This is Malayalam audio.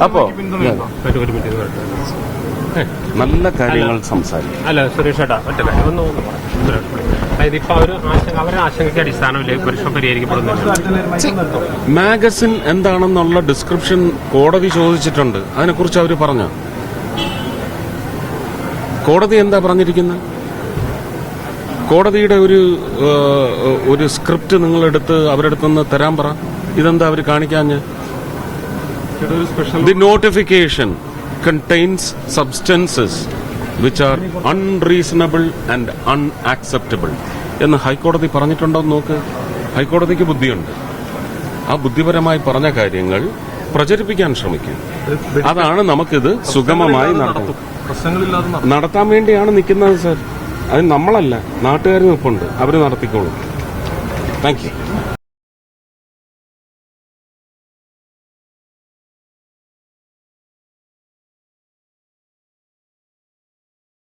അപ്പോ നല്ല കാര്യങ്ങൾ സംസാരിക്കും. അല്ല സുരേഷ് ഏട്ടാ, ഒറ്റ കാര്യം ഒന്ന് അതായത് ഇപ്പൊ അവരുടെ ആശങ്കയ്ക്ക് അടിസ്ഥാനമില്ല പ്രശ്നം പരിഹരിക്കപ്പെടുന്നു. മാഗസിൻ എന്താണെന്നുള്ള ഡിസ്ക്രിപ്ഷൻ കോടതി ചോദിച്ചിട്ടുണ്ട്. അതിനെക്കുറിച്ച് അവർ പറഞ്ഞ കോടതി എന്താ പറഞ്ഞിരിക്കുന്നത്? കോടതിയുടെ ഒരു സ്ക്രിപ്റ്റ് നിങ്ങളെടുത്ത് അവരുടെ അടുത്തുനിന്ന് തരാൻ പറ. ഇതെന്താ അവർ കാണിക്കാഞ്ഞ്? The notification contains substances which are unreasonable and unacceptable എന്ന് ഹൈക്കോടതി പറഞ്ഞിട്ടുണ്ടോ നോക്ക്. ഹൈക്കോടതിക്ക് ബുദ്ധിയുണ്ട്. ആ ബുദ്ധിപരമായി പറഞ്ഞ കാര്യങ്ങൾ പ്രചരിപ്പിക്കാൻ ശ്രമിക്കും. അതാണ് നമുക്കിത് സുഗമമായി നടത്താൻ വേണ്ടിയാണ് നിൽക്കുന്നത് സർ. അത് നമ്മളല്ല, നാട്ടുകാർ നിൽപ്പുണ്ട്, അവർ നടത്തിക്കോളും. Thank you.